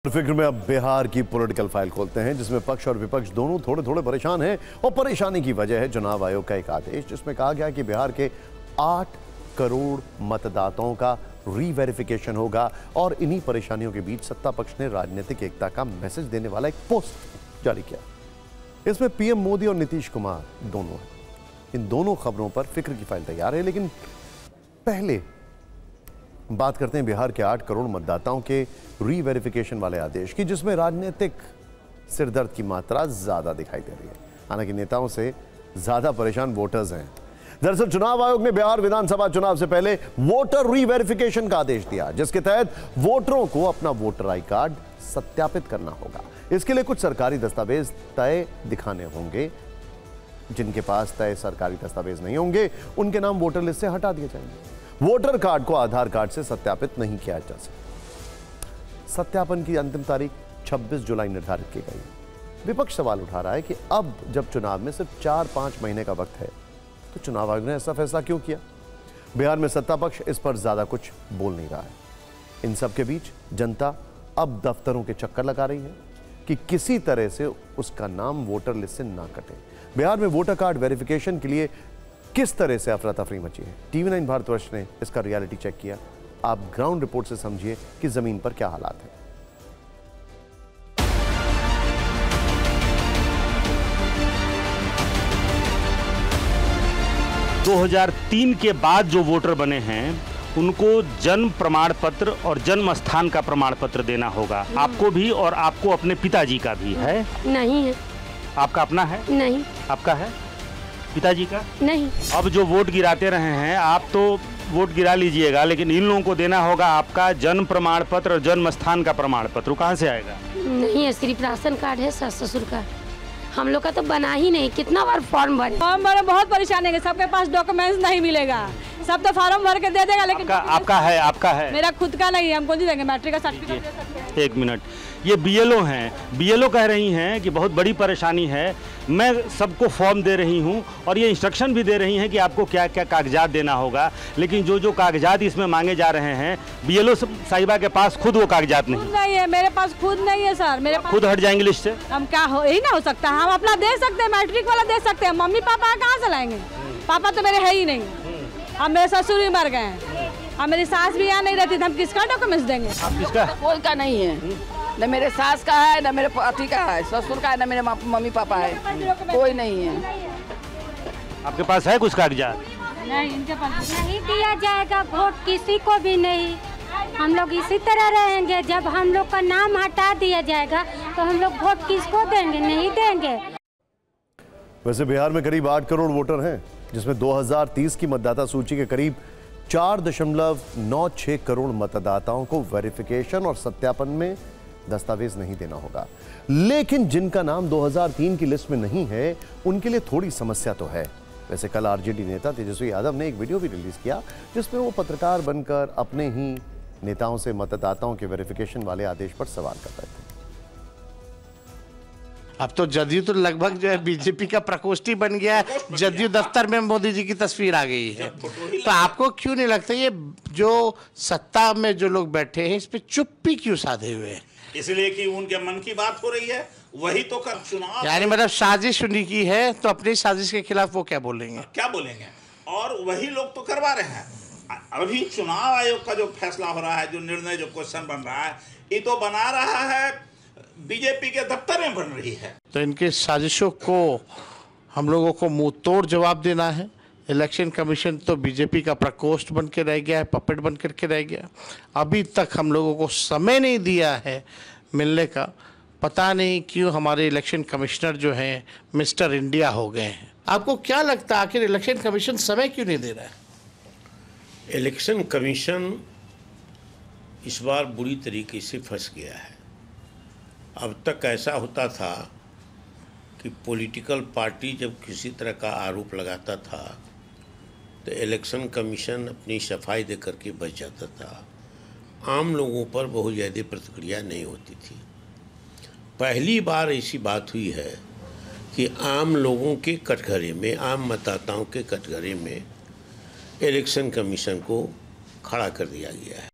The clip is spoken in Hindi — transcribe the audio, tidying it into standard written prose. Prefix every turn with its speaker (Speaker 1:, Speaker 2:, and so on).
Speaker 1: फिक्र में अब बिहार की पॉलिटिकल फाइल खोलते हैं, जिसमें पक्ष और विपक्ष दोनों थोड़े थोड़े परेशान हैं। और परेशानी की वजह है चुनाव आयोग का एक आदेश, जिसमें कहा गया कि बिहार के 8 करोड़ मतदाताओं का रीवेरिफिकेशन होगा। और इन्हीं परेशानियों के बीच सत्ता पक्ष ने राजनीतिक एकता का मैसेज देने वाला एक पोस्ट जारी किया। इसमें पीएम मोदी और नीतीश कुमार दोनों हैं। इन दोनों खबरों पर फिक्र की फाइल तैयार है। लेकिन पहले बात करते हैं बिहार के 8 करोड़ मतदाताओं के रीवेरिफिकेशन वाले आदेश की, जिसमें राजनीतिक सिरदर्द की मात्रा ज्यादा दिखाई दे रही है। हालांकि नेताओं से ज्यादा परेशान वोटर्स हैं। दरअसल चुनाव आयोग ने बिहार विधानसभा चुनाव से पहले वोटर रीवेरिफिकेशन का आदेश दिया, जिसके तहत वोटरों को अपना वोटर आई कार्ड सत्यापित करना होगा। इसके लिए कुछ सरकारी दस्तावेज तय दिखाने होंगे। जिनके पास तय सरकारी दस्तावेज नहीं होंगे, उनके नाम वोटर लिस्ट से हटा दिए जाएंगे। वोटर कार्ड को आधार कार्ड से सत्यापित नहीं किया जा सकता। सत्यापन की अंतिम तारीख 26 जुलाई निर्धारित की गई। विपक्ष सवाल उठा रहा है कि अब जब चुनाव में सिर्फ 4-5 महीने का वक्त है, तो चुनाव आयोग ने ऐसा फैसला क्यों किया? बिहार में सत्ता पक्ष इस पर ज्यादा कुछ बोल नहीं रहा है। इन सब के बीच जनता अब दफ्तरों के चक्कर लगा रही है कि किसी तरह से उसका नाम वोटर लिस्ट से ना कटे। बिहार में वोटर कार्ड वेरिफिकेशन के लिए किस तरह से अफरा तफरी मची है, टीवी 9 भारतवर्ष ने इसका रियलिटी चेक किया। आप ग्राउंड रिपोर्ट से समझिए कि जमीन पर क्या हालात है।
Speaker 2: 2003 के बाद जो वोटर बने हैं उनको जन्म प्रमाण पत्र और जन्म स्थान का प्रमाण पत्र देना होगा। आपको भी और आपको अपने पिताजी का भी है?
Speaker 3: नहीं है।
Speaker 2: आपका अपना है?
Speaker 3: नहीं।
Speaker 2: आपका है? पिताजी का?
Speaker 3: नहीं।
Speaker 2: अब जो वोट गिराते रहे हैं, आप तो वोट गिरा लीजिएगा, लेकिन इन लोगों को देना होगा आपका जन्म प्रमाण पत्र और जन्म स्थान का प्रमाण पत्र। कहाँ से आएगा?
Speaker 3: नहीं है, सिर्फ राशन कार्ड है, सास ससुर का। हम लोग का तो बना ही नहीं। कितना बार फॉर्म भरे,
Speaker 4: बहुत परेशानी है। सबके पास डॉक्यूमेंट्स नहीं मिलेगा। सब तो फॉर्म भर के दे देगा, लेकिन
Speaker 2: आपका है?
Speaker 4: मेरा खुद का नहीं है। हमको नहीं देंगे। मैट्रिक का सर्टिफिकेट दे सकते हैं।
Speaker 2: एक मिनट, ये बीएलओ हैं। बीएलओ कह रही हैं कि बहुत बड़ी परेशानी है। मैं सबको फॉर्म दे रही हूं और ये इंस्ट्रक्शन भी दे रही हैं कि आपको क्या क्या कागजात देना होगा, लेकिन जो कागजात इसमें मांगे जा रहे हैं, बीएलओ साहिबा के पास खुद वो कागजात नहीं
Speaker 4: है। मेरे पास खुद नहीं है सर। मेरे पास
Speaker 2: खुद हट जाएंगे लिस्ट से।
Speaker 4: हम क्या हो ही ना हो सकता। हम अपना दे सकते हैं, मैट्रिक वाला दे सकते हैं। मम्मी पापा कहाँ से लाएंगे? पापा तो मेरे है ही नहीं। अब मेरे ससुर भी मर गए हैं। अब मेरी सास भी यहाँ नहीं रहती, तो हम किसका डॉक्यूमेंट्स देंगे?
Speaker 2: आप किसका?
Speaker 5: कोई का नहीं है। न मेरे सास का है, न मेरे पति का है, ससुर का है, न मेरे मम्मी पापा है। कोई नहीं है।
Speaker 2: आपके पास है कुछ कागजात?
Speaker 4: नहीं, इनके पास
Speaker 3: नहीं दिया जाएगा वोट किसी को भी नहीं। हम लोग इसी तरह रहेंगे। जब हम लोग का नाम हटा दिया जाएगा तो हम लोग वोट किसको देंगे? नहीं देंगे।
Speaker 1: वैसे बिहार में करीब 8 करोड़ वोटर हैं, जिसमें 2030 की मतदाता सूची के करीब 4.96 करोड़ मतदाताओं को वेरिफिकेशन और सत्यापन में दस्तावेज नहीं देना होगा। लेकिन जिनका नाम 2003 की लिस्ट में नहीं है, उनके लिए थोड़ी समस्या तो है। वैसे कल आरजेडी नेता तेजस्वी यादव ने एक वीडियो भी रिलीज किया, जिसमें वो पत्रकार बनकर अपने ही नेताओं से मतदाताओं के वेरिफिकेशन वाले आदेश पर सवाल कर रहे थे।
Speaker 6: अब तो जदयू तो लगभग जो है बीजेपी का प्रकोष्ठी बन गया है। जदयू दफ्तर में मोदी जी की तस्वीर आ गई है। तो आपको क्यों नहीं लगता ये जो सत्ता में जो लोग बैठे हैं, इस पे चुप्पी क्यों साधे हुए हैं?
Speaker 7: इसलिए कि उनके मन की बात हो रही है, वही तो कर चुनाव,
Speaker 6: यानी मतलब साजिश उन्हीं की है, तो अपनी साजिश के खिलाफ वो क्या बोलेंगे?
Speaker 7: क्या बोलेंगे? और वही लोग तो करवा रहे हैं। अभी चुनाव आयोग का जो फैसला हो रहा है, जो निर्णय, जो क्वेश्चन बन रहा है, ये तो बना रहा है बीजेपी के दफ्तर में बन रही है।
Speaker 6: तो इनके साजिशों को हम लोगों को मुंह तोड़ जवाब देना है। इलेक्शन कमीशन तो बीजेपी का प्रकोष्ठ बन के रह गया है, पपेट बन करके रह गया। अभी तक हम लोगों को समय नहीं दिया है मिलने का। पता नहीं क्यों हमारे इलेक्शन कमिश्नर जो हैं मिस्टर इंडिया हो गए हैं। आपको क्या लगता है आखिर इलेक्शन कमीशन समय क्यों नहीं दे रहा है?
Speaker 8: इलेक्शन कमीशन इस बार बुरी तरीके से फंस गया है। अब तक ऐसा होता था कि पॉलिटिकल पार्टी जब किसी तरह का आरोप लगाता था तो इलेक्शन कमीशन अपनी सफाई दे करके बच जाता था। आम लोगों पर बहुत ज़्यादा प्रतिक्रिया नहीं होती थी। पहली बार ऐसी बात हुई है कि आम लोगों के कटघरे में, आम मतदाताओं के कटघरे में इलेक्शन कमीशन को खड़ा कर दिया गया है।